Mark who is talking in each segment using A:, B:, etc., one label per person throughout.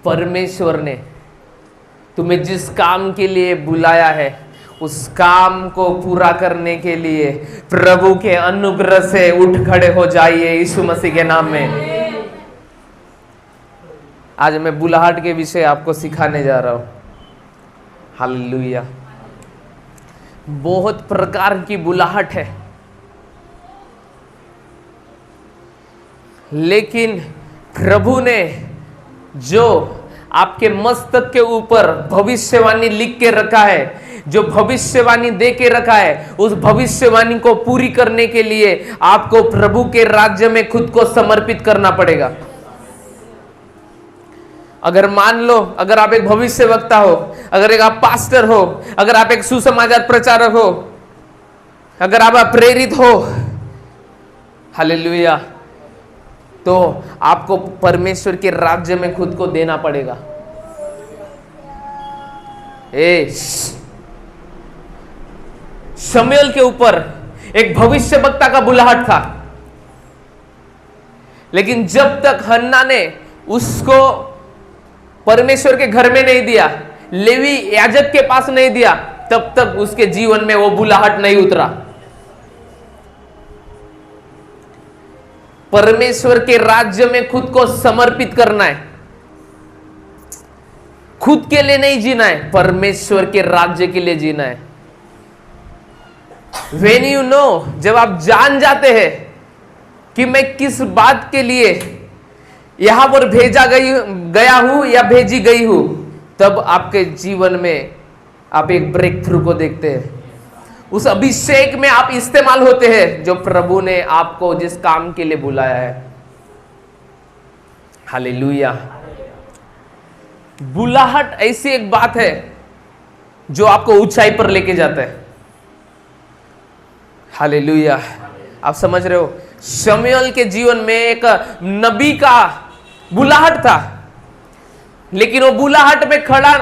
A: परमेश्वर ने तुम्हें जिस काम के लिए बुलाया है उस काम को पूरा करने के लिए प्रभु के अनुग्रह से उठ खड़े हो जाइए यीशु मसीह के नाम में। आज मैं बुलाहट के विषय आपको सिखाने जा रहा हूं। हालेलुया। बहुत प्रकार की बुलाहट है, लेकिन प्रभु ने जो आपके मस्तक के ऊपर भविष्यवाणी लिख के रखा है, जो भविष्यवाणी दे के रखा है, उस भविष्यवाणी को पूरी करने के लिए आपको प्रभु के राज्य में खुद को समर्पित करना पड़ेगा। अगर मान लो, अगर आप एक भविष्यवक्ता हो, अगर एक आप पास्टर हो, अगर आप एक सुसमाचार प्रचारक हो, अगर आप प्रेरित हो, हालेलुया, तो आपको परमेश्वर के राज्य में खुद को देना पड़ेगा। शमूएल के ऊपर एक भविष्यवक्ता का बुलाहट था, लेकिन जब तक हन्ना ने उसको परमेश्वर के घर में नहीं दिया, लेवी याजक के पास नहीं दिया, तब तक उसके जीवन में वो बुलाहट नहीं उतरा। परमेश्वर के राज्य में खुद को समर्पित करना है, खुद के लिए नहीं जीना है, परमेश्वर के राज्य के लिए जीना है। When you know, जब आप जान जाते हैं कि मैं किस बात के लिए यहां पर भेजा गया हूं या भेजी गई हूं, तब आपके जीवन में आप एक ब्रेक थ्रू को देखते हैं। उस अभिषेक में आप इस्तेमाल होते हैं जो प्रभु ने आपको जिस काम के लिए बुलाया है। हालेलुया। बुलाहट ऐसी एक बात है जो आपको ऊंचाई पर लेके जाता है। हालेलुया। आप समझ रहे हो, शमूएल के जीवन में एक नबी का बुलाहट था, लेकिन वो बुलाहट में खड़ा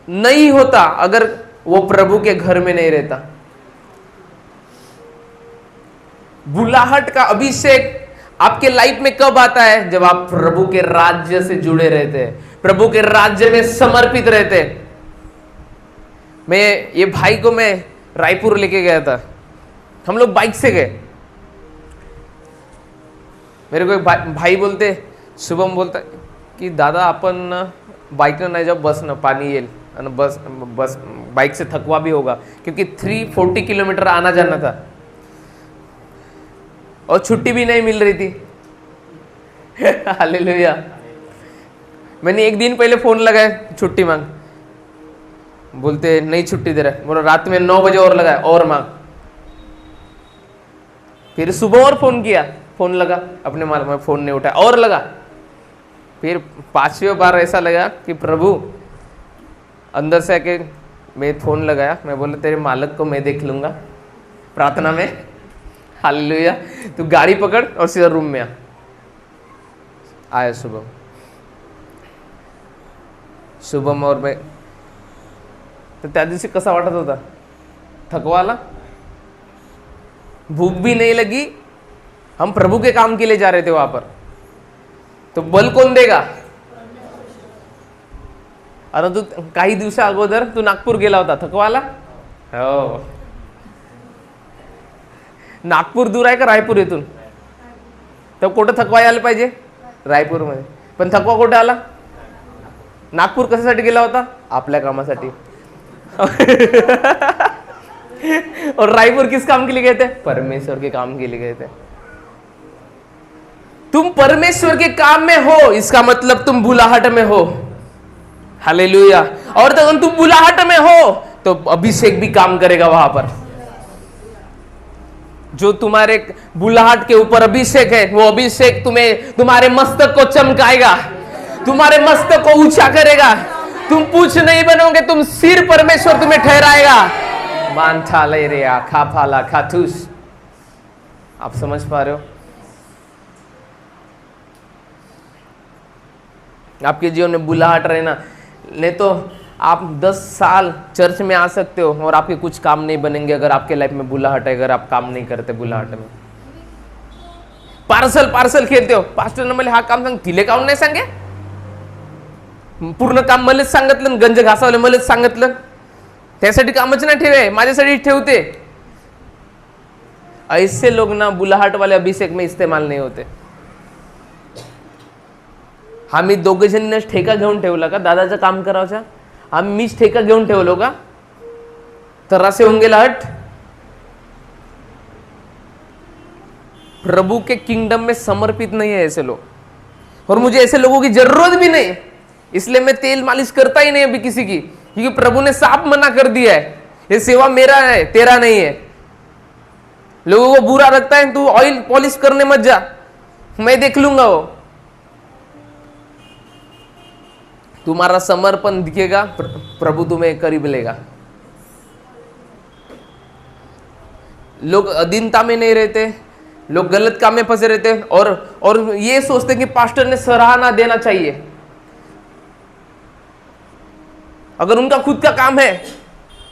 A: नहीं होता अगर वो प्रभु के घर में नहीं रहता। बुलाहट का अभिषेक आपके लाइफ में कब आता है? जब आप प्रभु के राज्य से जुड़े रहते हैं, प्रभु के राज्य में समर्पित रहते हैं। मैं ये भाई को मैं रायपुर लेके गया था, हम लोग बाइक से गए। मेरे को एक भाई बोलते, शुभम बोलता की दादा आपण बाइक नाही जाऊ, बस न पानी येईल आणि बस बाइक से थकवा भी होगा, क्योंकि 340 किलोमीटर आना जाना था और छुट्टी भी नहीं मिल रही थी। हालेलुया। मैंने एक दिन पहले फोन लगाया, छुट्टी मांग, बोलते नहीं छुट्टी दे रहा। बोला रात में 9 बजे और लगाया और मांग। फिर सुबह और फोन किया, फोन लगा, अपने माल में फोन नहीं उठाया और लगा। फिर 5वीं बार ऐसा लगा कि प्रभु अंदर से आके मैं फोन लगाया, मैं बोला तेरे मालिक को मैं देख लूंगा प्रार्थना में। हालेलुया। तू गाड़ी पकड़ और सीधा रूम में आया शुभम और मैं। तर त्या दिवशी कसा वाटत होता? थकवा आला, भूख भी नहीं लगी, हम प्रभु के काम के लिए जा रहे थे वहां पर, तो बल कौन देगा? अरे तू काही दिवसा अगोदर तू नागपूर गेला होता, थकवा आला? हो। नागपूर दूर आहे का रायपूर इथून? तर कुठं थकवा यायला पाहिजे? रायपूरमध्ये। पण थकवा कुठे आला? नागपूर कशासाठी गेला होता? आपल्या कामासाठी। और रायपुर किस काम के लिए गए थे? परमेश्वर के काम के लिए गए थे। तुम परमेश्वर के काम में हो, इसका मतलब तुम बुलाहट में हो। हालेलुया। और तो तुम बुलाहट में हो तो अभिषेक भी काम करेगा वहां पर। जो तुम्हारे बुलाहट के ऊपर अभिषेक है, वो अभिषेक तुम्हें तुम्हारे मस्तक को चमकाएगा, तुम्हारे मस्तक को ऊंचा करेगा। तुम पूछ नहीं बनोगे, तुम सिर परमेश्वर तुम्हें ठहराएगा। मानथा ले रे खा फाला खाथूस। आप समझ पा रहे हो? आपके जीवन में बुलाहट रहना, नहीं तो आप 10 साल चर्च में आ सकते हो और आपके कुछ काम नहीं बनेंगे अगर आपके लाइफ में बुलाहट है, अगर आप काम नहीं करते बुलाहट में। पार्सल खेळते हो, पास्टर ने मला हा काम सांग, तिले काऊन नाही सांगे? पूर्ण काम मलाच सांगितलं, गंज घासावले मलाच सांगितलं, त्यासाठी कामच नाही ठेवे, माझ्यासाठी ठेवते. ऐसे लोग ना बुलाहट वाले अभिषेक में इस्तेमाल नहीं होते. आम्ही दोघे जणींनाच ठेका घेऊन ठेवला का दादाचं काम करायचा? मीच ठेका घेऊन ठेवलो का? तर असे होऊन गेला हट. प्रभु के किंगडम में समर्पित नहीं है ऐसे लोग, और मुझे ऐसे लोगों की जरूरत भी नहीं, इसलिए मैं तेल मालिश करता ही नहीं अभी किसी की, क्योंकि प्रभु ने साफ मना कर दिया है, ये सेवा मेरा है, तेरा नहीं है. लोगों को बुरा लगता है, तू ऑयल पॉलिश करने मत जा, मैं देख लूंगा वो. तुम्हारा समर्पण दिखेगा, प्रभु तुम्हें करीब लेगा. लोग अधीनता में नहीं रहते, लोग गलत काम में फंसे रहते हैं, और ये सोचते हैं कि पास्टर ने सराहना देना चाहिए. अगर उनका खुद का काम है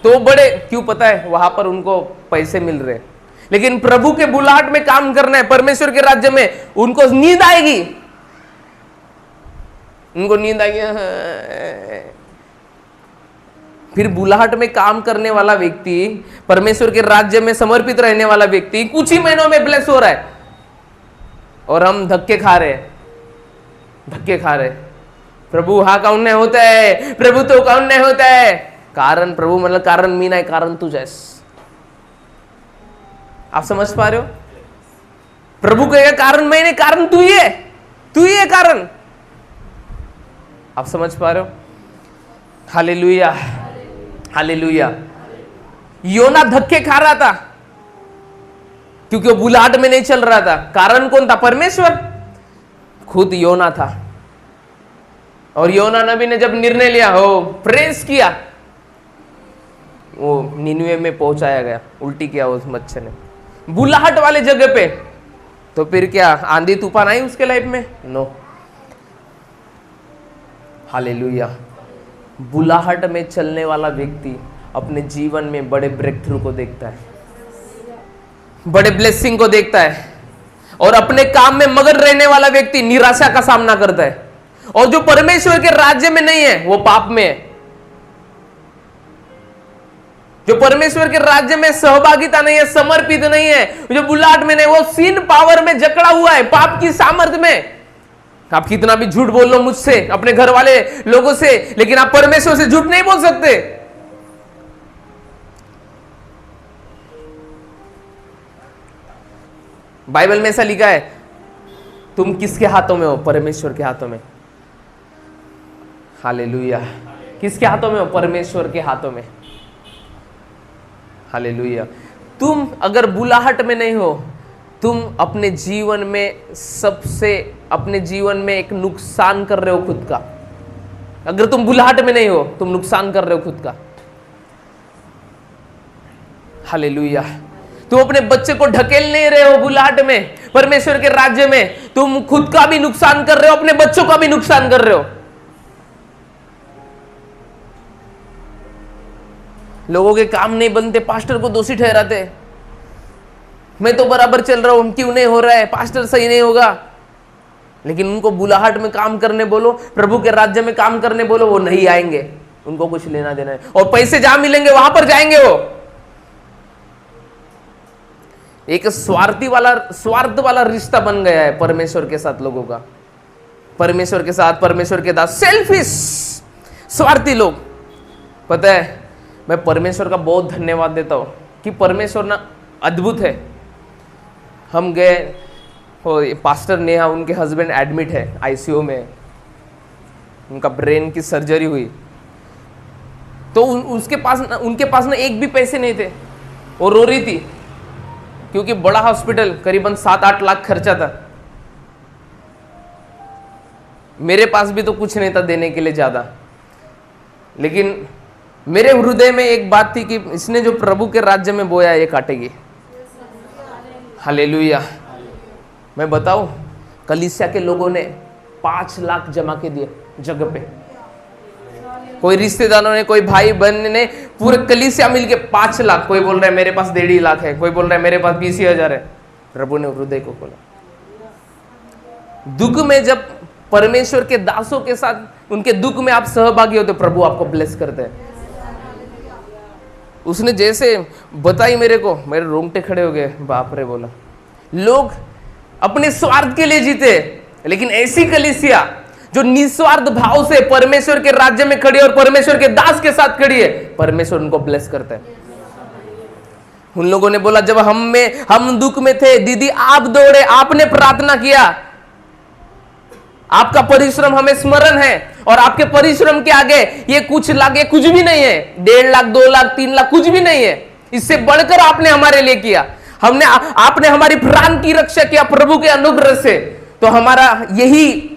A: तो बड़े क्यों, पता है वहां पर उनको पैसे मिल रहे, लेकिन प्रभु के बुलाहट में काम करना है, परमेश्वर के राज्य में, उनको नींद आएगी, उनको नींद आएगी. फिर बुलाहट में काम करने वाला व्यक्ति, परमेश्वर के राज्य में समर्पित रहने वाला व्यक्ति कुछ ही महीनों में ब्लेस हो रहा है, और हम धक्के खा रहे, धक्के खा रहे. प्रभु हा काऊन नाही होत आहे, प्रभु तो काऊन नाही होत आहे? कारण प्रभु म्हणलं कारण मी नाही, कारण तुझ आहेस. आप समझ पा रहे हो? प्रभु कहेगा कारण मैं नहीं, कारण तू ही है, तू ही है कारण. आप समझ पा रहे हो? Hallelujah, hallelujah. योना धक्के खा रहा था क्योंकि वो बुलाहट में नहीं चल रहा था. कारण कौन था? परमेश्वर. खुद योना था, और योना नबी ने जब निर्णय लिया, हो प्रेस किया, वो निनवे में पहुंचाया गया. उल्टी किया उस मच्छर ने बुलाहट वाले जगह पे. तो फिर क्या आंधी तूफान आई उसके लाइफ में? नो. हालेलुया. बुलाहट में चलने वाला व्यक्ति अपने जीवन में बड़े ब्रेक थ्रू को देखता है, बड़े ब्लेसिंग को देखता है, और अपने काम में मगन रहने वाला व्यक्ति निराशा का सामना करता है. और जो परमेश्वर के राज्य में नहीं है वो पाप में है. जो परमेश्वर के राज्य में सहभागिता नहीं है, समर्पित नहीं है, जो बुलाहट में नहीं, वो सीन पावर में जकड़ा हुआ है, पाप की सामर्थ्य में. आप कितना भी झूठ बोल लो मुझसे, अपने घर वाले लोगों से, लेकिन आप परमेश्वर से झूठ नहीं बोल सकते. बाइबल में ऐसा लिखा है, तुम किसके हाथों में हो? परमेश्वर के हाथों में. हालेलुया. किसके हाथों में हो? परमेश्वर के हाथों में. हालेलुया. तुम अगर बुलाहट में नहीं हो, तुम अपने जीवन में अपने जीवन में एक नुकसान कर रहे हो खुद का. अगर तुम बुलाहट में नहीं हो, तुम नुकसान कर रहे हो खुद का. हालेलुया. तुम अपने बच्चे को ढकेल नहीं रहे हो बुलाहट में, परमेश्वर के राज्य में. तुम खुद का भी नुकसान कर रहे हो, अपने बच्चों का भी नुकसान कर रहे हो. लोगों के काम नहीं बनते, पास्टर को दोषी ठहराते. मैं तो बराबर चल रहा हूं, क्यों नहीं हो रहा है? पास्टर सही नहीं होगा. लेकिन उनको बुलाहट में काम करने बोलो, प्रभु के राज्य में काम करने बोलो, वो नहीं आएंगे. उनको कुछ लेना देना है, और पैसे जहां मिलेंगे वहां पर जाएंगे वो. एक स्वार्थ वाला रिश्ता बन गया है परमेश्वर के साथ लोगों का. परमेश्वर के साथ, परमेश्वर के दास, सेल्फिश, स्वार्थी लोग. पता है, मैं परमेश्वर का बहुत धन्यवाद देता हूं कि परमेश्वर ना अद्भुत है. हम गए, पास्टर नेहा, उनके हस्बैंड एडमिट है आईसीयू में, उनका ब्रेन की सर्जरी हुई. तो उनके पास ना एक भी पैसे नहीं थे. वो रो रही थी क्योंकि बड़ा हॉस्पिटल, करीबन 7-8 लाख खर्चा था. मेरे पास भी तो कुछ नहीं था देने के लिए ज्यादा, लेकिन मेरे हृदय में एक बात थी कि इसने जो प्रभु के राज्य में बोया ये काटेगी. हालेलुया. मैं बताऊं, कलीसिया के लोगों ने 5 लाख जमा के दिए जगह पे. कोई रिश्तेदारों ने, कोई भाई बहन ने, पूरे कलीसिया मिलके 5 लाख. कोई बोल रहा है मेरे पास 1.5 लाख है, कोई बोल रहा है मेरे पास 20,000 है. प्रभु ने हृदय को खोला. दुख में जब परमेश्वर के दासों के साथ उनके दुख में आप सहभागी होते, प्रभु आपको ब्लेस करते हैं। उसने जैसे बताई मेरे को, मेरे रोंगटे खड़े हो गए, बाप रे बोला। लोग अपने स्वार्थ के लिए जीते, लेकिन ऐसी कलीसिया जो निस्वार्थ भाव से परमेश्वर के राज्य में खड़ी है और परमेश्वर के दास के साथ खड़ी है, परमेश्वर उनको ब्लेस करता है। उन लोगों ने बोला जब हम दुख में थे, दीदी आप दौड़े, आपने प्रार्थना किया, आपका परिश्रम हमें स्मरण है, और आपके परिश्रम के आगे ये कुछ लाख, ये कुछ भी नहीं है। 1.5 लाख, 2 लाख, 3 लाख कुछ भी नहीं है। इससे बढ़कर आपने हमारे लिए किया। आपने हमारी प्राण की रक्षा किया प्रभु के अनुग्रह से। तो हमारा यही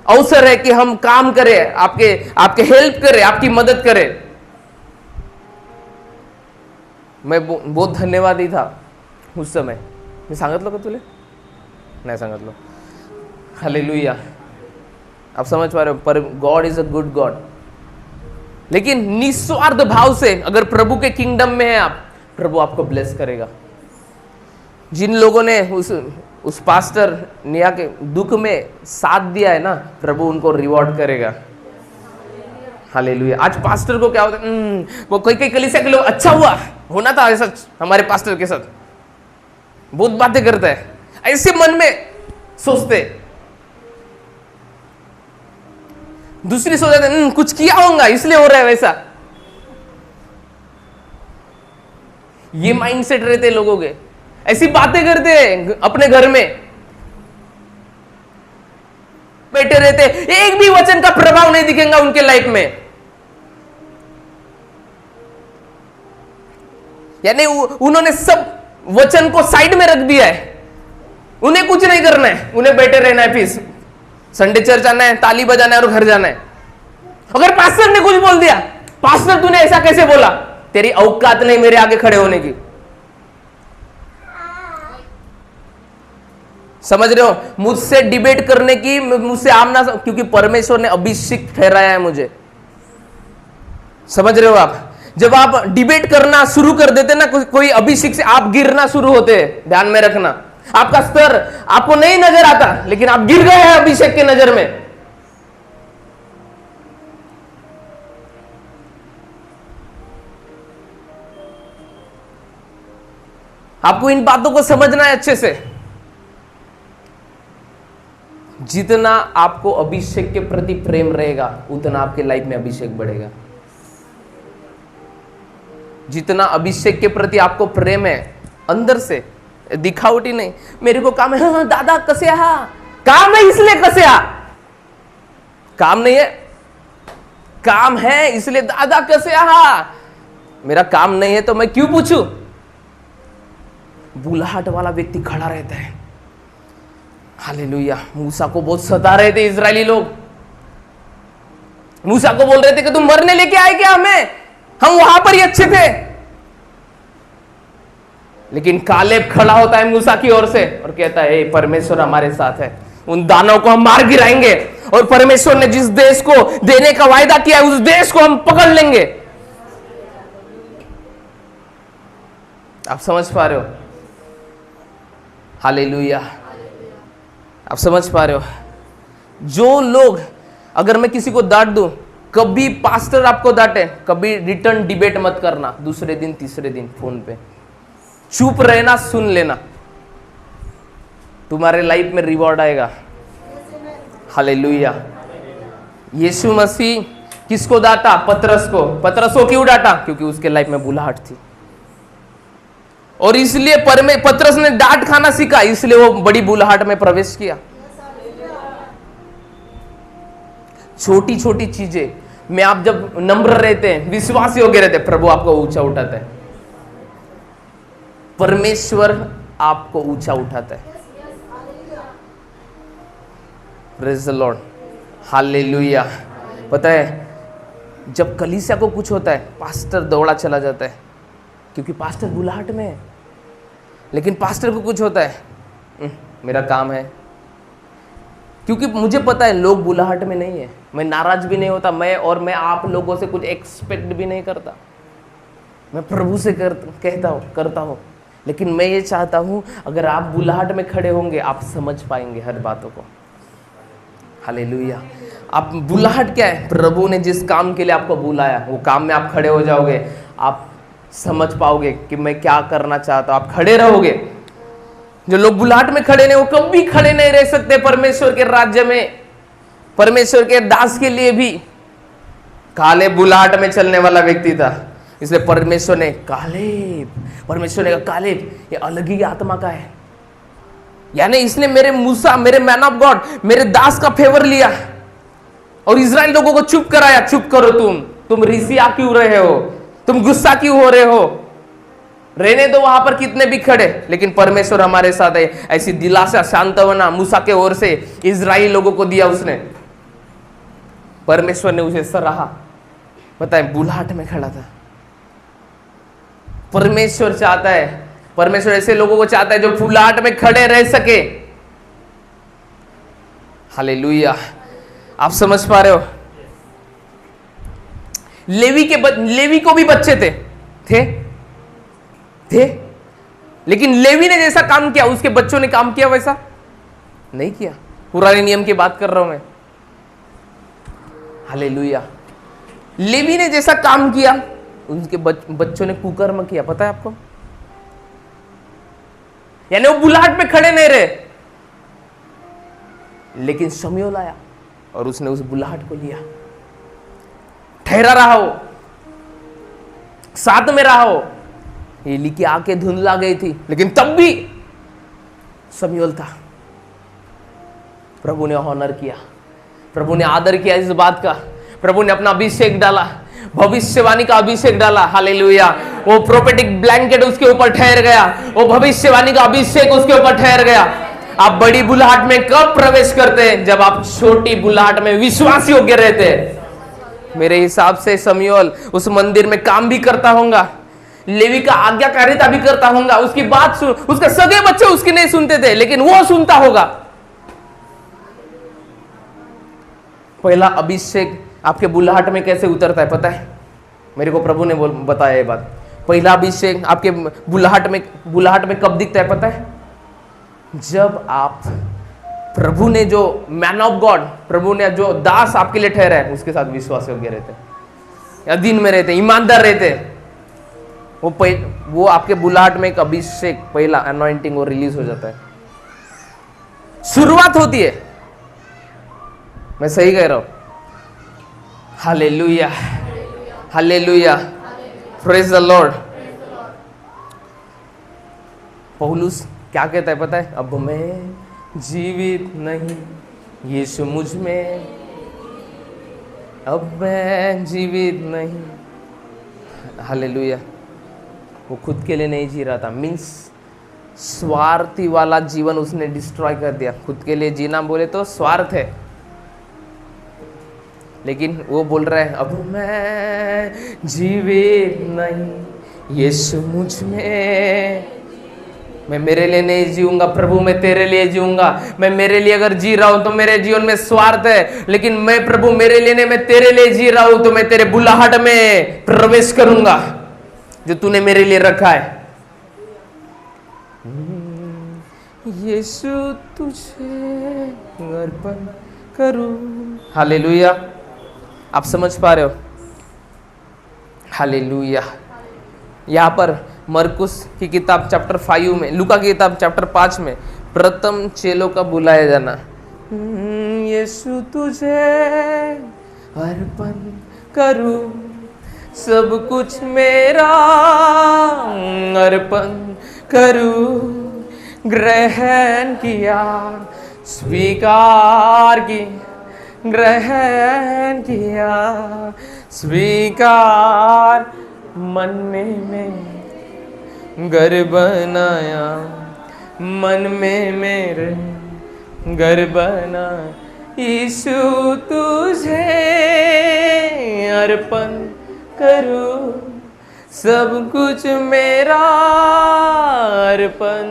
A: अवसर है कि हम काम करें, आपके हेल्प करें, आपकी मदद करें। मैं बहुत धन्यवादी था उस समय। मी सांगितलं का तुले? नहीं सांगितलं। हालेलुया। आप समझ पा रहे हो, पर God is a good God. लेकिन निस्वार्थ भाव से अगर प्रभु के किंगडम में है आप, प्रभु आपको ब्लेस करेगा। जिन लोगों ने उस पास्टर निया के दुख में साथ दिया है ना, प्रभु उनको रिवॉर्ड करेगा। हालेलुया। आज पास्टर को क्या होता है, वो कई कलीसिया के लोग, अच्छा हुआ होना था ऐसा हमारे पास्टर के साथ, बहुत बातें करता है, ऐसे मन में सोचते। दूसरी सोच जाते कुछ किया होगा इसलिए हो रहा है वैसा। ये माइंडसेट रहते लोगों के, ऐसी बातें करते हैं अपने घर में बैठे रहते, एक भी वचन का प्रभाव नहीं दिखेगा उनके लाइफ में। यानी उन्होंने सब वचन को साइड में रख दिया है, उन्हें कुछ नहीं करना है, उन्हें बैठे रहना है, पीस संडे चर्च आना है, ताली बजाना है और घर जाना है। अगर पास्टर ने कुछ बोल दिया, पास्टर तूने ऐसा कैसे बोला, तेरी औकात नहीं मेरे आगे खड़े होने की। समझ रहे हो, मुझसे डिबेट करने की, मुझसे आमना, क्योंकि परमेश्वर ने अभिषेक ठहराया है मुझे। समझ रहे हो आप, जब आप डिबेट करना शुरू कर देते ना कोई अभिषेक से, आप गिरना शुरू होते हैं। ध्यान में रखना, आपका स्तर आपको नहीं नजर आता, लेकिन आप गिर गए हैं अभिषेक के नजर में। आपको इन बातों को समझना है अच्छे से। जितना आपको अभिषेक के प्रति प्रेम रहेगा, उतना आपके लाइफ में अभिषेक बढ़ेगा। जितना अभिषेक के प्रति आपको प्रेम है अंदर से, दिखावटी नहीं, मेरे को काम है, हाँ दादा कसे हा, काम है इसलिए कसे हा, काम नहीं है, काम है इसलिए दादा कसे हा। मेरा काम नहीं है तो मैं क्यों पूछूं। बुलाहट वाला व्यक्ति खड़ा रहता है। हालेलुया। मूसा को बहुत सता रहे थे इजरायली लोग, मूसा को बोल रहे थे कि तुम मरने लेके आए क्या हमें, हम वहां पर ही अच्छे थे। लेकिन कालेब खड़ा होता है मूसा की ओर से और कहता है परमेश्वर हमारे साथ है, उन दानों को हम मार गिराएंगे, और परमेश्वर ने जिस देश को देने का वायदा किया है उस देश को हम पकड़ लेंगे। आप समझ पा रहे हो? हालेलुया। आप समझ पा रहे हो? जो लोग, अगर मैं किसी को डांट दूं, कभी पास्टर आपको डांटे, कभी रिटर्न डिबेट मत करना। दूसरे दिन तीसरे दिन फोन पे चुप रहना, सुन लेना, तुम्हारे लाइफ में रिवॉर्ड आएगा। हालेलुया। यीशु मसीह किसको डांटा? पतरस को। पतरस को क्यों डांटा? क्योंकि उसके लाइफ में बुलाहट थी, और इसलिए पतरस ने डांट खाना सीखा, इसलिए वो बड़ी बुलाहट में प्रवेश किया। छोटी छोटी चीजें में आप जब नम्र रहते हैं, विश्वास योग्य रहते हैं, प्रभु आपको ऊंचा उठाता है, परमेश्वर आपको ऊंचा उठाता है। Praise the Lord. हालेलुया। पता है, जब कलीसिया को कुछ होता है, पास्टर दौड़ा चला जाता है, क्योंकि पास्टर बुलाहट में है। लेकिन पास्टर को कुछ होता है, मेरा काम है, क्योंकि मुझे पता है लोग बुलाहट में नहीं है। मैं नाराज भी नहीं होता, मैं आप लोगों से कुछ एक्सपेक्ट भी नहीं करता, मैं प्रभु से करता हूँ। लेकिन मैं ये चाहता हूँ, अगर आप बुलाहट में खड़े होंगे, आप समझ पाएंगे हर बातों को। हालेलुया। आप बुलाहट क्या है? प्रभु ने जिस काम के लिए आपको बुलाया वो काम में आप खड़े हो जाओगे, आप समझ पाओगे कि मैं क्या करना चाहता हूं, आप खड़े रहोगे। जो लोग बुलाहट में खड़े नहीं, वो कभी खड़े नहीं रह सकते परमेश्वर के राज्य में। परमेश्वर के दास के लिए भी काले बुलाहट में चलने वाला व्यक्ति था, इसलिए परमेश्वर ने परमेश्वर ने कहा कालेब ये अलग ही आत्मा का है, यानी इसने मेरे मूसा, मेरे मैन ऑफ गॉड, मेरे दास का फेवर लिया और इजराइल लोगों को चुप कराया। चुप करो, तुम ऋषिया क्यों रहे हो, तुम गुस्सा क्यों हो रहे हो, रहने दो वहां पर कितने भी खड़े, लेकिन परमेश्वर हमारे साथ है। ऐसी दिलासा, सांत्वना मूसा के ओर से इजराइल लोगों को दिया उसने। परमेश्वर ने उसे सराहा। पता है, बुलाहट में खड़ा था। परमेश्वर चाहता है, परमेश्वर ऐसे लोगों को चाहता है जो बुलाहट में खड़े रह सके। हालेलुया। आप समझ पा रहे हो? लेवी को भी बच्चे थे, लेकिन लेवी ने जैसा काम किया उसके बच्चों ने काम किया वैसा नहीं किया। पुराने नियम की बात कर रहा हूं मैं। हालेलुया। लेवी ने जैसा काम किया उनके बच्चों ने कुकर्म किया। पता है आपको? यानी वो बुलाहट में खड़े नहीं रहे, लेकिन शमूएल आया और उसने उस बुलाहट को लिया। ठहरा रहा हो, साथ में रहा हो। एली की आंखें धुंधला गई थी, लेकिन तब भी शमूएल था। प्रभु ने ऑनर किया, प्रभु ने आदर किया इस बात का। प्रभु ने अपना अभिषेक डाला, भविष्यवाणी का अभिषेक डाला। हालेलुया। वो प्रोफेटिक ब्लैंकेट उसके ऊपर ठहर गया, वो भविष्यवाणी का अभिषेक उसके ऊपर ठहर गया। आप बड़ी बुलाहट में कब प्रवेश करते हैं? जब आप छोटी बुलाहट में विश्वास योग्य रहते हैं। मेरे हिसाब से शमूएल उस मंदिर में काम भी करता होगा, लेवी का आज्ञाकारिता भी करता होगा। उसकी बात सुन, उसके सगे बच्चे उसकी नहीं सुनते थे, लेकिन वो सुनता होगा। पहला अभिषेक आपके बुलाहट में कैसे उतरता है पता है? मेरे को प्रभु ने बताया ये बात। पहला अभिषेक आपके बुलाहट में कब दिखता है पता है? जब आप प्रभु ने जो मैन ऑफ गॉड, प्रभु ने जो दास आपके लिए ठहरा है उसके साथ विश्वास योग्य रहते हैं, या दिन में रहते, ईमानदार रहते। वो आपके बुलाहट में एक अभिषेक, पहला अनॉइंटिंग वो रिलीज हो जाता है। शुरुआत होती है। मैं सही कह रहा हूं? Hallelujah, hallelujah, praise the Lord. पौलुस क्या कहता है पता है? अब मैं जीवित नहीं, यीशु मुझ में, अब मैं जीवित नहीं। हालेलुया। वो खुद के लिए नहीं जी रहा था, मीन्स स्वार्थी वाला जीवन उसने डिस्ट्रॉय कर दिया। खुद के लिए जीना बोले तो स्वार्थ है, लेकिन वो बोल रहा है अब मैं जीवित नहीं, यीशु मुझ में। मैं मेरे लिए नहीं जीऊंगा प्रभु, मैं तेरे लिए जीऊंगा। मैं मेरे लिए अगर जी रहा हूं तो मेरे जीवन में स्वार्थ है, लेकिन मैं प्रभु मेरे लिए नहीं, मैं तेरे लिए जी रहा हूं तो मैं तेरे बुलाहट में प्रवेश करूंगा जो तूने मेरे लिए रखा है। यीशु तुझे अर्पण करूं। हालेलुया। आप समझ पा रहे हो? हालेलुया। यहाँ पर मरकुस की किताब चैप्टर 5 में, लूका की किताब चैप्टर 5 में प्रथम चेलों का बुलाया जाना। यीशु तुझे अर्पण करूं, सब कुछ मेरा अर्पण करूं। ग्रहण किया, स्वीकार की, ग्रहण किया, स्वीकार। मन में घर बनाया, मन में मेरे घर बना। यीशु तुझे अर्पण करूं, सब कुछ मेरा अर्पण।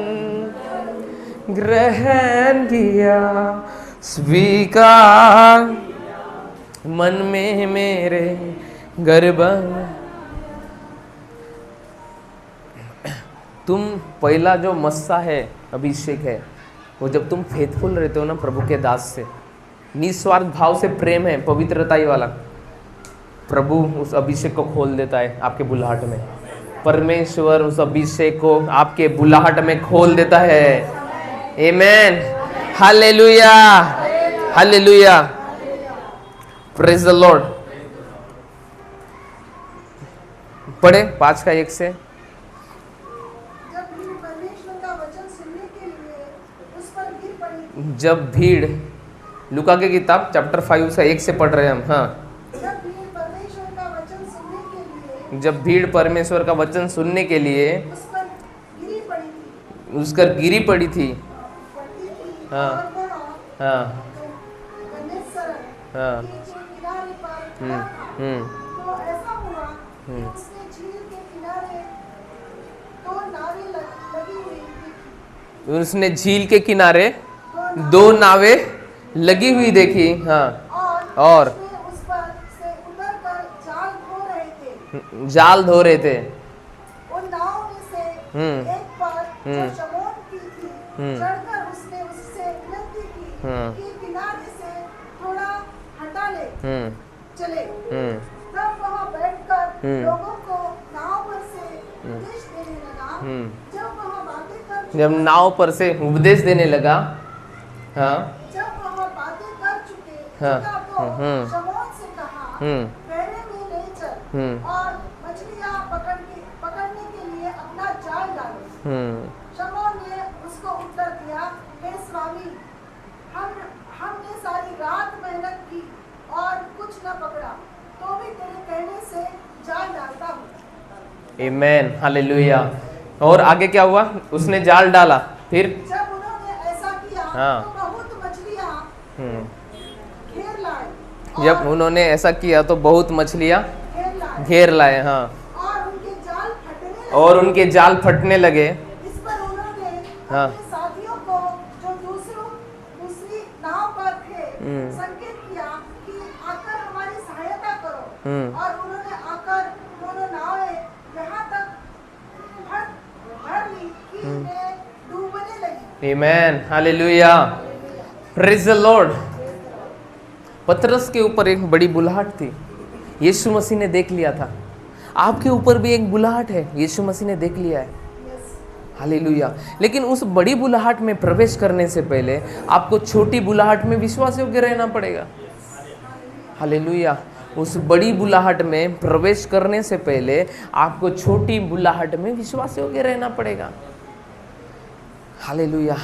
A: ग्रहण किया, स्वीकार, मन में मेरे घर बना। तुम पहला जो मस्सा है, अभिषेक है, वो जब तुम फेथफुल रहते हो ना प्रभु के दास से, निस्वार्थ भाव से प्रेम है, पवित्रता ही वाला, प्रभु उस अभिषेक को खोल देता है आपके बुलाहट में। परमेश्वर उस अभिषेक को आपके बुलाहट में खोल देता है। Amen, hallelujah, hallelujah, praise the Lord. पढ़े 5:1 से। जब भीड़, लूका की किताब चैप्टर 5 से 1 से पढ़ रहे हैं हम। हाँ, जब भीड़ परमेश्वर का वचन सुनने के लिए उस पर गिरी पड़ी थी। हाँ हाँ हाँ, उसने झील के किनारे 2 नावें लगी हुई देखी। हाँ, और जाल धो रहे थे।
B: उन नाव में से एक पर जो शमौन की थी, चढ़कर उसने उससे विनती की कि किनारे से थोड़ा हटा ले, चले। तब वहाँ बैठकर लोगों को नाव पर से उपदेश देने लगा। जब
A: नाव पर से उपदेश देने लगा, हाँ,
B: जब वहाँ बातें कर चुका तो शमौन से कहा, पहरे में ले चल और मछलियाँ पकड़ने के लिए अपना जाल डालो। शमौन ने उसको उत्तर दिया, हे स्वामी, हमने सारी रात मेहनत की और कुछ न पकड़ा, तो भी तेरे कहने से जाल डालता हूँ।
A: आमेन, हालेलुया। और आगे क्या हुआ? उसने जाल डाला, फिर
B: जब उन्होंने ऐसा किया तो बहुत मछलियाँ घेर लाए।
A: जब उन्होंने ऐसा किया तो बहुत मछलियाँ घेर लाए। हाँ, और उनके जाल फटने लगे।
B: इस पर उन्होंने अपने साथियों को जो दूसरी नाव पर थे संकेत किया कि आकर हमारी सहायता करो। और उन्होंने आकर दोनों नावें यहाँ तक भर ली कि वे डूबने लगी।
A: आमेन, हालेलुया, प्रेज द लॉर्ड। पतरस के ऊपर एक बड़ी बुलाहट थी, यीशु मसीह ने देख लिया था। आपके ऊपर भी एक बुलाहट है, यीशु मसीह ने देख लिया है। हालेलुया। लेकिन उस बड़ी बुलाहट में प्रवेश करने से पहले आपको छोटी बुलाहट में विश्वास योग्य रहना पड़ेगा। हालेलुया। उस बड़ी बुलाहट में प्रवेश करने से पहले आपको छोटी बुलाहट में विश्वास योग्य रहना पड़ेगा। हालेलुया।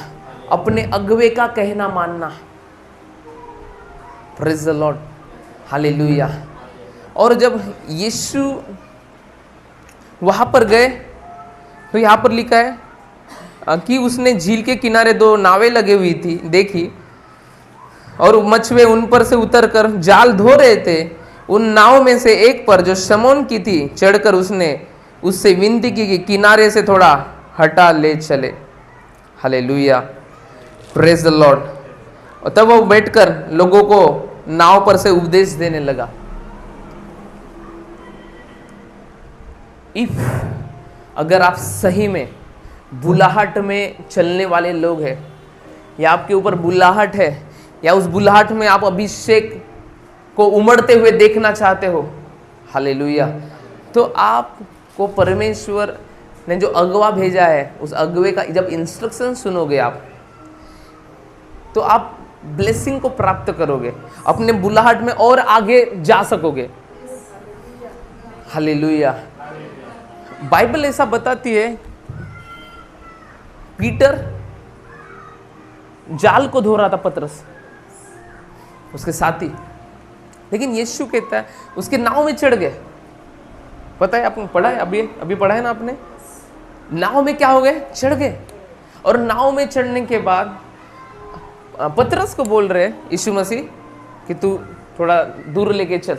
A: अपने अगुवे का कहना मानना। Praise the Lord, hallelujah. और जब यीशु वहां पर गए तो यहाँ पर लिखा है कि उसने झील के किनारे 2 नावें लगी हुई थी देखी, और मछुए उन पर से उतरकर जाल धो रहे थे। उन नाव में से एक पर जो शमौन की थी चढ़कर उसने उससे विनती की कि किनारे से थोड़ा हटा ले चले। Hallelujah, praise the Lord. और तब वो बैठकर लोगों को नाव पर से उपदेश देने लगा। अगर आप सही में बुलाहट में चलने वाले लोग हैं, या आपके ऊपर बुलाहट है, या उस बुलाहट में आप अभिषेक को उमड़ते हुए देखना चाहते हो, हालेलुया, तो आपको परमेश्वर ने जो अगवा भेजा है, उस अगवे का जब इंस्ट्रक्शन सुनोगे आप, तो आप ब्लेसिंग को प्राप्त करोगे, अपने बुलाहट में और आगे जा सकोगे। हालेलुया। बाइबल ऐसा बताती है, पीटर जाल को धो रहा था, पतरस उसके साथी, लेकिन यीशु कहता है उसके नाव में चढ़ गए। पता है, आपने पढ़ा है, अभी पढ़ा है ना आपने, नाव में क्या हो गए? चढ़ गए। और नाव में चढ़ने के बाद पतरस को बोल रहे यीशु मसीह कि तू थोड़ा दूर लेके चल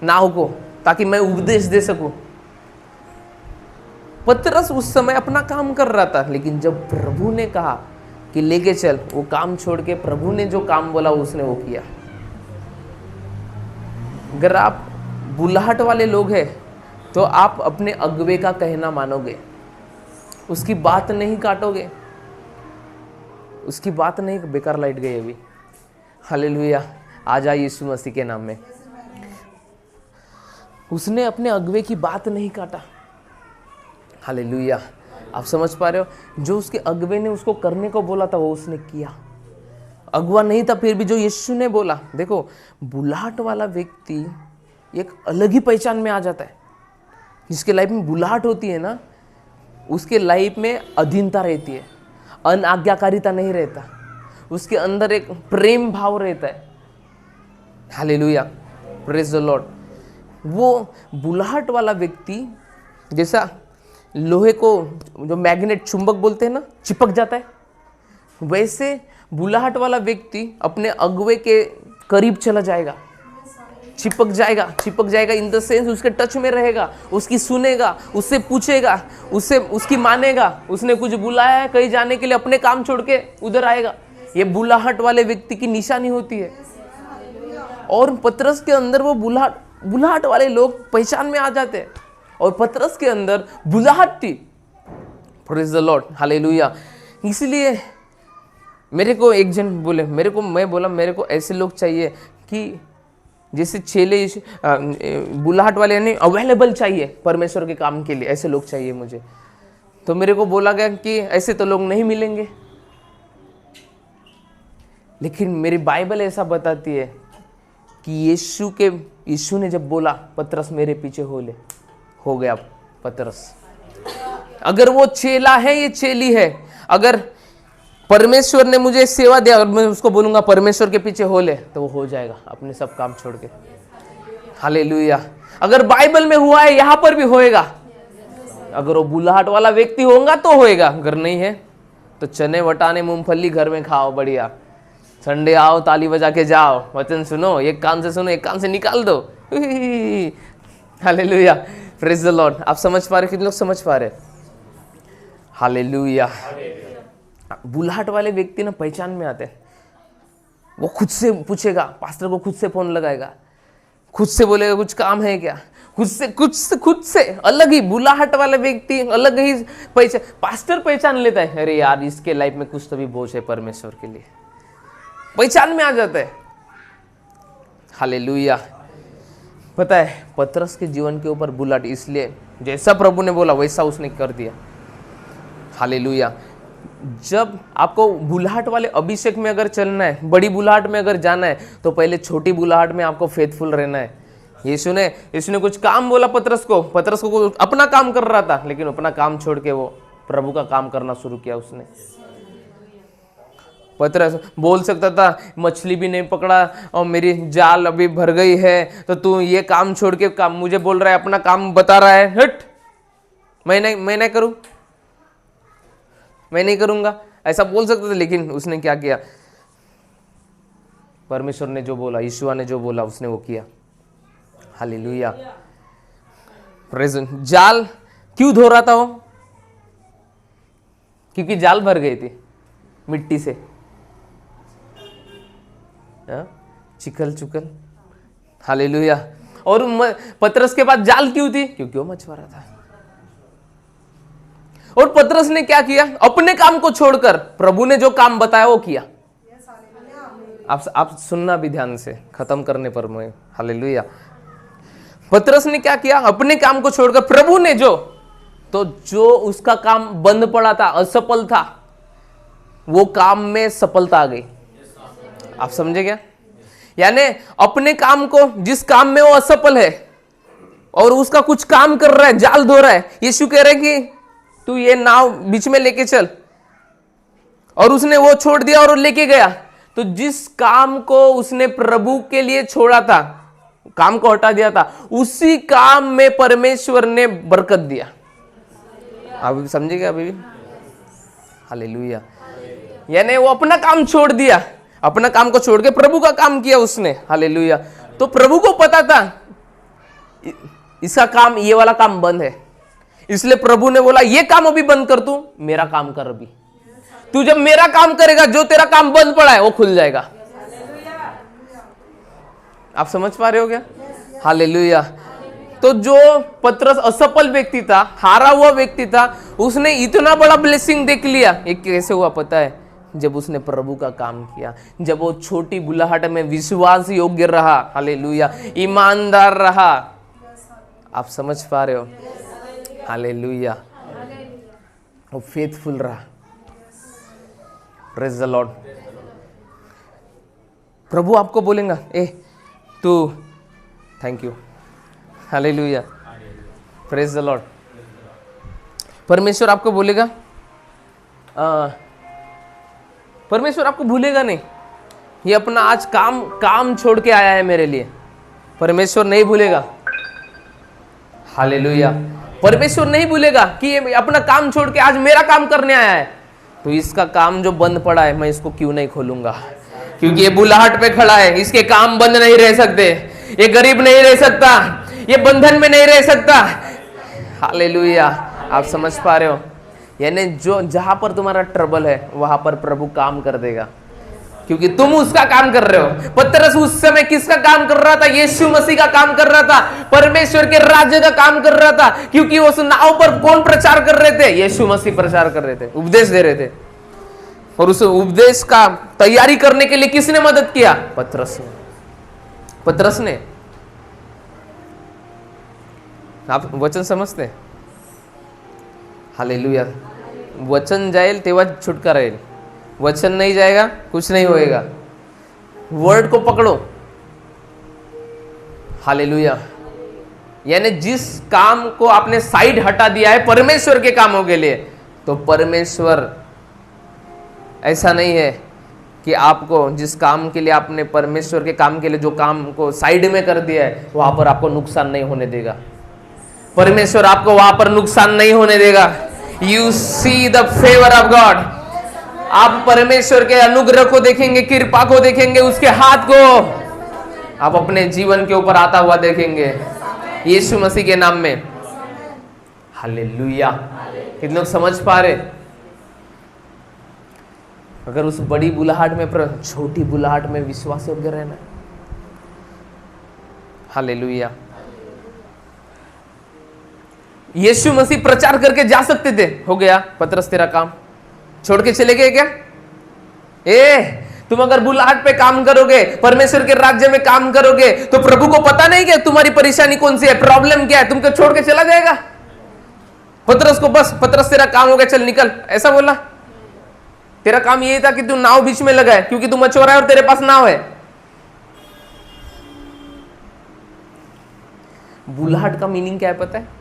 A: नाव को, ताकि मैं उपदेश दे सकूं। पतरस उस समय अपना काम कर रहा था, लेकिन जब प्रभु ने कहा कि लेके चल, वो काम छोड़ के प्रभु ने जो काम बोला उसने वो किया। अगर आप बुलाहट वाले लोग हैं तो आप अपने अगुवे का कहना मानोगे, उसकी बात नहीं काटोगे, उसकी बात नहीं। बेकार लाइट गई अभी। हालेलुया। आ जा यीशु मसीह के नाम में। उसने अपने अगुवे की बात नहीं काटा। हालेलुया। आप समझ पा रहे हो, जो उसके अगुवे ने उसको करने को बोला था वो उसने किया। अगुआ नहीं था फिर भी जो यीशु ने बोला। देखो, बुलाहट वाला व्यक्ति एक अलग ही पहचान में आ जाता है। जिसके लाइफ में बुलाहट होती है ना, उसके लाइफ में अधीनता रहती है, अनाज्ञाकारिता नहीं रहता, उसके अंदर एक प्रेम भाव रहता है। Hallelujah, praise the Lord. वो बुलाहट वाला व्यक्ति जैसा लोहे को जो मैग्नेट चुंबक बोलते हैं ना, चिपक जाता है, वैसे बुलाहट वाला व्यक्ति अपने अगुवे के करीब चला जाएगा, चिपक जाएगा इन द सेंस उसके टच में रहेगा, उसकी सुनेगा, उससे पूछेगा, उससे उसकी मानेगा। उसने कुछ बुलाया है कहीं जाने के लिए, अपने काम छोड़ के उधर आएगा। ये बुलाहट वाले व्यक्ति की निशानी होती है। और पतरस के अंदर वो बुलाहट वाले लोग पहचान में आ जाते हैं, और पतरस के अंदर बुलाहट थी। Praise the Lord, hallelujah. इसलिए मेरे को एक जन बोले, मैं बोला मेरे को ऐसे लोग चाहिए कि जैसे चेले बुलाहट वाले यानी अवेलेबल चाहिए परमेश्वर के काम के लिए, ऐसे लोग चाहिए मुझे। तो मेरे को बोला गया कि ऐसे तो लोग नहीं मिलेंगे, लेकिन मेरी बाइबल ऐसा बताती है कि यीशु ने जब बोला पतरस मेरे पीछे हो गया पतरस। अगर वो चेला है, ये चेली है, अगर परमेश्वर ने मुझे सेवा दिया और मैं उसको बोलूंगा परमेश्वर के पीछे हो ले, तो वो हो जाएगा अपने सब काम छोड़ के। हालेलुया। अगर बाइबल में हुआ है यहां पर भी होएगा। अगर वो बुलाहट वाला व्यक्ति होगा तो होएगा, अगर नहीं है तो चने वटाने मूंगफली घर में खाओ बढ़िया। संडे आओ, ताली बजा के जाओ, वचन सुनो, एक कान से सुनो, एक कान से निकाल दो। Hallelujah, praise the Lord. आप समझ पा रहे, कितने लोग समझ पा रहे? हालेलुया। बुलाहट वाले व्यक्ति ना पहचान में आते हैं। वो खुद से पूछेगा, पास्टर को खुद से फोन लगाएगा, खुद से बोलेगा कुछ काम है क्या, खुद से अलग ही बुलाहट वाला व्यक्ति अलग ही पास्टर पहचान लेता है, अरे यार इसके लाइफ में कुछ तो भी बोझ है परमेश्वर के लिए, पहचान में आ जाता है। हालेलुया। पता है पतरस के जीवन के ऊपर बुलाहट, इसलिए जैसा प्रभु ने बोला वैसा उसने कर दिया। हालेलुया। जब आपको बुलाहट वाले अभिषेक में अगर चलना है, बड़ी बुलाहट में अगर जाना है, तो पहले छोटी बुलाहट में आपको फेथफुल रहना है। यीशु ने कुछ काम बोला पतरस को अपना काम कर रहा था, लेकिन अपना काम छोड़ के वो प्रभु का काम करना शुरू किया उसने। पतरस बोल सकता था मछली भी नहीं पकड़ा और मेरी जाल अभी भर गई है, तो तू ये काम छोड़ के काम मुझे बोल रहा है, अपना काम बता रहा है, हट, मैं नहीं करूंगा, ऐसा बोल सकते थे। लेकिन उसने क्या किया? परमेश्वर ने जो बोला, यीशुआ ने जो बोला, उसने वो किया। Hallelujah, praise. जाल क्यों धो रहा था वो? क्योंकि जाल भर गई थी मिट्टी से, चिकल चुकल। हालेलुया। और पतरस के पास जाल क्यों थी? क्योंकि वो मछुआरा था। और पतरस ने क्या किया? अपने काम को छोड़कर प्रभु ने जो काम बताया वो किया। आप सुनना भी ध्यान से, खत्म करने पर मैं। हालेलुया। पतरस ने क्या किया? अपने काम को छोड़कर प्रभु ने जो उसका काम बंद पड़ा था, असफल था, वो काम में सफलता आ गई। आप समझे क्या? यानी अपने काम को, जिस काम में वो असफल है और उसका कुछ काम कर रहा है, जाल धो रहा है, यीशु कह रहे कि तू ये नाव बीच में लेके चल, और उसने वो छोड़ दिया और वो लेके गया। तो जिस काम को उसने प्रभु के लिए छोड़ा था, काम को हटा दिया था, उसी काम में परमेश्वर ने बरकत दिया। आप समझेगा अभी भी? हालेलुया। यानी वो अपना काम छोड़ दिया, अपना काम को छोड़ के प्रभु का काम किया उसने। हालेलुया। तो प्रभु को पता था इसका काम, ये वाला काम बंद है, इसलिए प्रभु ने बोला ये काम अभी बंद कर, तू मेरा काम कर। अभी तू जब मेरा काम करेगा, जो तेरा काम बंद पड़ा है वो खुल जाएगा। आप समझ पा रहे हो क्या? हालेलुया। तो जो पतरस असफल व्यक्ति था, हारा हुआ व्यक्ति था, उसने इतना बड़ा ब्लेसिंग देख लिया। ये कैसे हुआ पता है? जब उसने प्रभु का काम किया, जब वो छोटी बुलाहट में विश्वास योग्य रहा, हालेलुया, ईमानदार रहा। आप समझ पा रहे हो? हालेलुया, वो फेथफुल रहा। Praise the Lord. प्रभु आपको बोलेगा, ए तू, thank you, hallelujah, praise the Lord. परमेश्वर आपको बोलेगा, परमेश्वर आपको भूलेगा नहीं। ये अपना आज काम छोड़ के आया है मेरे लिए, परमेश्वर नहीं भूलेगा। हालेलुया, परमेश्वर नहीं भूलेगा कि ये अपना काम छोड़ के आज मेरा काम करने आया है। तो इसका काम जो बंद पड़ा है, मैं इसको क्यों नहीं खोलूंगा? क्योंकि ये बुलाहट पे खड़ा है, इसके काम बंद नहीं रह सकते। ये गरीब नहीं रह सकता, ये बंधन में नहीं रह सकता। हालेलुया, आप समझ पा रहे हो? यानी जो जहां पर तुम्हारा ट्रबल है वहां पर प्रभु काम कर देगा, क्योंकि तुम उसका काम कर रहे हो। पतरस उस समय किसका काम कर रहा था? यीशु मसीह का काम कर रहा था, परमेश्वर के राज्य का काम कर रहा था। क्योंकि उस नाव पर कौन प्रचार कर रहे थे? यीशु मसीह प्रचार कर रहे थे, उपदेश दे रहे थे। और उस उपदेश का तैयारी करने के लिए किसने मदद किया? पतरस ने। पतरस ने। आप वचन समझते? हालेलुया, वचन जाएल तेव्हा छुटकारा येईल, वचन नहीं जाएगा कुछ नहीं होएगा। वर्ड को पकड़ो। हालेलुया, यानी जिस काम को आपने साइड हटा दिया है परमेश्वर के कामों के लिए, तो परमेश्वर, ऐसा नहीं है कि आपको जिस काम के लिए आपने परमेश्वर के काम के लिए जो काम को साइड में कर दिया है वहां पर आपको नुकसान नहीं होने देगा। परमेश्वर आपको वहां पर नुकसान नहीं होने देगा। You see the favour of God. आप परमेश्वर के अनुग्रह को देखेंगे, कृपा को देखेंगे, उसके हाथ को आप अपने जीवन के ऊपर आता हुआ देखेंगे, यीशु मसीह के नाम में। हालेलुया, कितने लोग समझ पा रहे? अगर उस बड़ी बुलाहट में छोटी बुलाहट में विश्वास योग्य रहना। हालेलुया, यीशु मसीह प्रचार करके जा सकते थे, हो गया पतरस तेरा काम, छोड़ के चले गए क्या? तुम अगर बुलाहट पे काम करोगे, परमेश्वर के राज्य में काम करोगे, तो प्रभु को पता नहीं क्या तुम्हारी परेशानी कौन सी है, प्रॉब्लम क्या है, तुमको छोड़ के चला जाएगा? पतरस को बस, पतरस तेरा काम हो गया, चल निकल, ऐसा बोला? तेरा काम यही था कि तू नाव बीच में लगा है, क्योंकि तू मछुआरा है और तेरे पास नाव है। बुलाहट का मीनिंग क्या है पता है?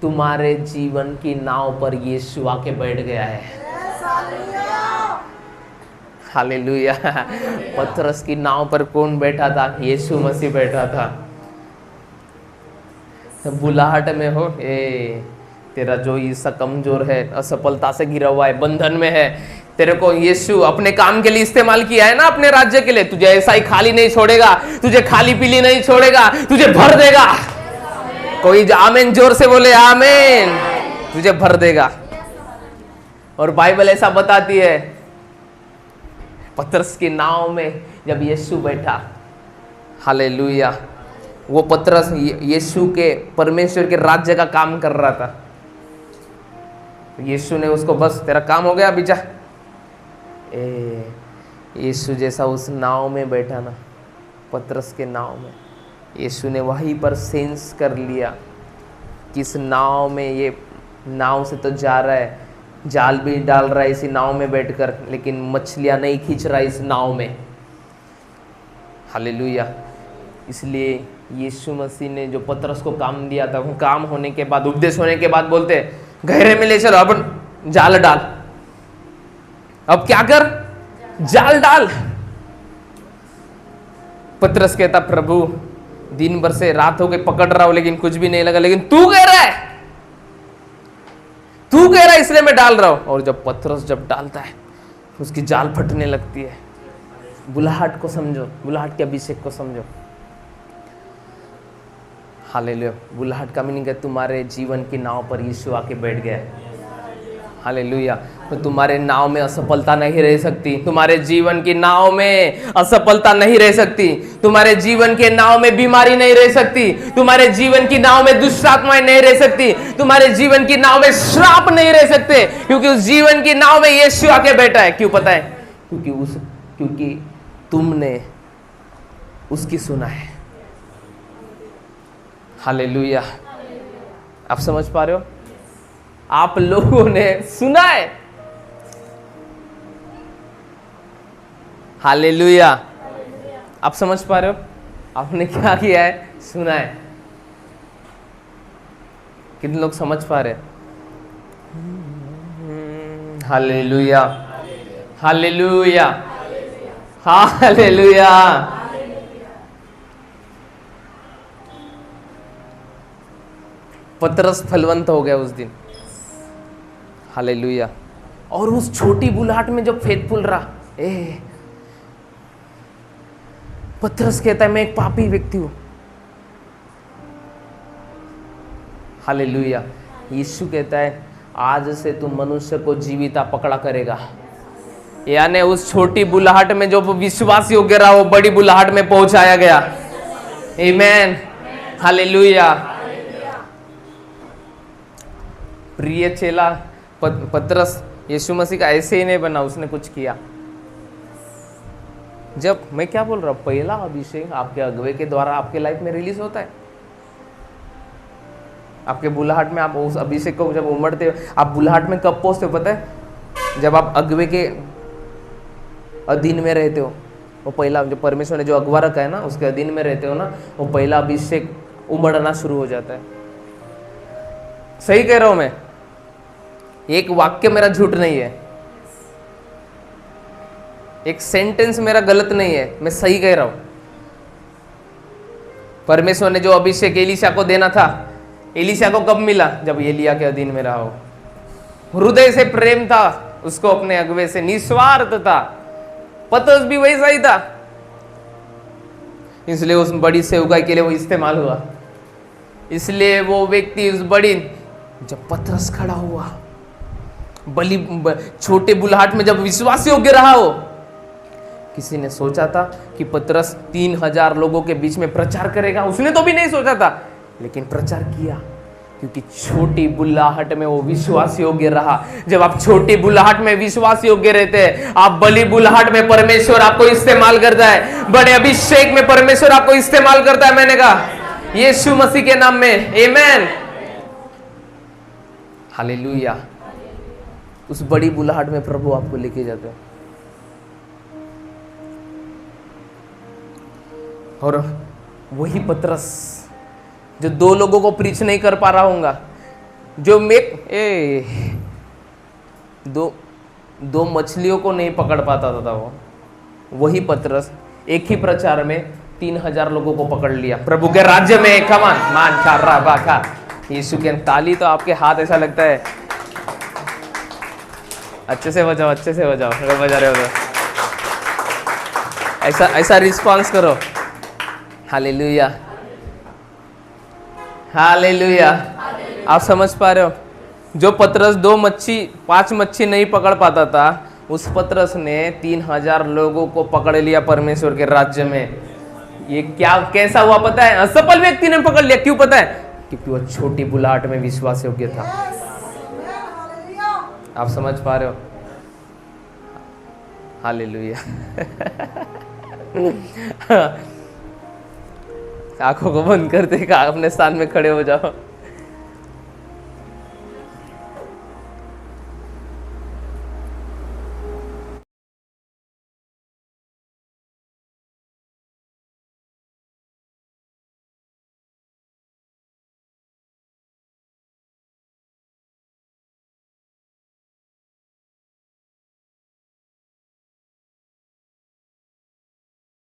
A: तुम्हारे जीवन की नाव पर यीशु आके बैठ गया है। हालेलुया, पतरस की नाव पर कौन बैठा था? यीशु मसीह बैठा था। बुलाहट में हो, तेरा जो हिस्सा कमजोर है, असफलता से घिरा हुआ है, बंधन में है, तेरे को यीशु अपने काम के लिए इस्तेमाल किया है ना, अपने राज्य के लिए, तुझे ऐसा ही खाली नहीं छोड़ेगा, तुझे खाली पीली नहीं छोड़ेगा, तुझे भर देगा। कोई आमीन जोर से बोले, आमीन। तुझे भर देगा। और बाइबल ऐसा बताती है, पतरस की नाव में जब यीशु बैठा, हालेलुया, वो पतरस यीशु के परमेश्वर के राज्य का काम कर रहा था। यीशु ने उसको बस तेरा काम हो गया, अभी जा। यीशु जैसा उस नाव में बैठा ना, पतरस के नाव में, यीशु ने वहीं पर सेंस कर लिया कि इस नाव में, ये नाव से तो जा रहा है, जाल भी डाल रहा है इसी नाव में बैठकर, लेकिन मछलियां नहीं खींच रहा इस नाव में। हालेलुया। इसलिए यीशु मसीह ने जो पतरस को काम दिया था, वो काम होने के बाद, उपदेश होने के बाद बोलते, गहरे में ले चलो, अब जाल डाल। अब क्या कर? जाल डाल। पतरस कहता, प्रभु दिन भर से रात हो गई, पकड़ रहा हूं लेकिन कुछ भी नहीं लगा, लेकिन तू कह रहा है, तू कह रहा है, इसलिए मैं डाल रहा हूं। और जब पतरस जब डालता है, उसकी जाल फटने लगती है। बुलाहट को समझो, बुलाहट के अभिषेक को समझो। हालेलुया। बुलाहट का मीनिंग है तुम्हारे जीवन की नाव पर यीशु आके बैठ गया है। हालेलुया। तो तुम्हारे नाव में असफलता नहीं रह सकती, तुम्हारे जीवन की नाव में असफलता नहीं रह सकती, तुम्हारे जीवन के नाव में बीमारी नहीं रह सकती, तुम्हारे जीवन की नाव में दुष्ट आत्माएं नहीं रह सकती, तुम्हारे जीवन की नाव में श्राप नहीं रह सकते, क्योंकि उस जीवन की नाव में यीशु आके बैठा है। क्यों पता है? क्योंकि तुमने उसकी सुना है। हालेलुया। आप समझ पा रहे हो? आप लोगों ने सुना है। हालेलुया। आप समझ पा रहे हो? आपने क्या किया है? सुना है। कितने लोग समझ पा रहे हैं? Hallelujah, hallelujah, hallelujah. पतरस फलवंत हो गया उस दिन। हालेलुया। और उस छोटी बुलाहट में जब फेथफुल रहा, पतरस कहता है मैं एक पापी व्यक्ति हूं। हालेलुया। यीशु कहता है आज से तू मनुष्य को जीविता पकड़ा करेगा। यानी उस छोटी बुलाहट में जो विश्वास योग्य रहा वो बड़ी बुलाहट में पहुंचाया गया। आमीन। हालेलुया। प्रिय चेला पतरस यीशु मसीह का ऐसे ही नहीं बना, उसने कुछ किया। जब मैं क्या बोल रहा हूं, पहला अभिषेक आपके अगुवे के द्वारा आपके लाइफ में रिलीज होता है। आपके बुलाहट में आप उस अभिषेक को जब उमड़ते हो, आप बुलाहट में कब पहुंचते हो पता है? जब आप अगुवे के अधीन में रहते हो। वो पहला जो परमेश्वर ने जो अगुवा रखा है ना, उसके अधीन में रहते हो ना, वो पहला अभिषेक उमड़ना शुरू हो जाता है। सही कह रहा हूं मैं? एक वाक्य मेरा झूठ नहीं है, एक सेंटेंस मेरा गलत नहीं है, मैं सही कह रहा हूं। परमेश्वर ने जो अभिषेक एलीशा को देना था, एलीशा को कब मिला? जब एलिया के अधीन में रहा हो। हृदय से प्रेम था उसको अपने अगुवे से, निस्वार्थ था। पतरस भी वैसा ही था, इसलिए उस बड़ी सेवकाई के लिए वो इस्तेमाल हुआ। इसलिए वो व्यक्ति उस बड़ी, जब पतरस खड़ा हुआ छोटे बुलाहट में, जब विश्वास योग्य रहा हो, किसी ने सोचा था कि पतरस 3000 लोगों के बीच में प्रचार करेगा? उसने तो भी नहीं सोचा था, लेकिन प्रचार किया क्योंकि छोटी बुलाहट में वो विश्वास योग्य रहा। जब आप छोटी बुलाहट में विश्वास योग्य रहते हैं, आप बड़ी बुलाहट में परमेश्वर आपको इस्तेमाल करता है, बड़े अभिषेक में परमेश्वर आपको इस्तेमाल करता है। मैंने कहा यीशु मसीह के नाम में आमीन। हालेलुया। उस बड़ी बुलाहट में प्रभु आपको लेके जाते हैं। और वही पतरस जो 2 लोगों को प्रीच नहीं कर पा रहा होगा, जो दो मछलियों को नहीं पकड़ पाता था, वही पतरस एक ही प्रचार में 3000 लोगों को पकड़ लिया प्रभु के राज्य में। कमान मान खा रहा बाखा। यीशु के ताली तो आपके हाथ ऐसा लगता है, अच्छे से बजाओ, अच्छे से बजाओ, अगर बजा रहे हो तो ऐसा रिस्पॉन्स करो। Hallelujah, hallelujah. आप समझ पा रहे हो? जो पतरस 5 मच्छी नहीं पकड़ पाता था, उस पतरस ने 3000 लोगों को पकड़ लिया परमेश्वर के राज्य में। ये क्या कैसा हुआ पता है? असफल व्यक्ति ने पकड़ लिया। क्यों पता है? क्योंकि वो छोटी बुलाहट में विश्वास योग्य था। आप समझ पा रहे हो? हालेलुया। आंखों को बंद करते अपने स्थान में खड़े हो जाओ।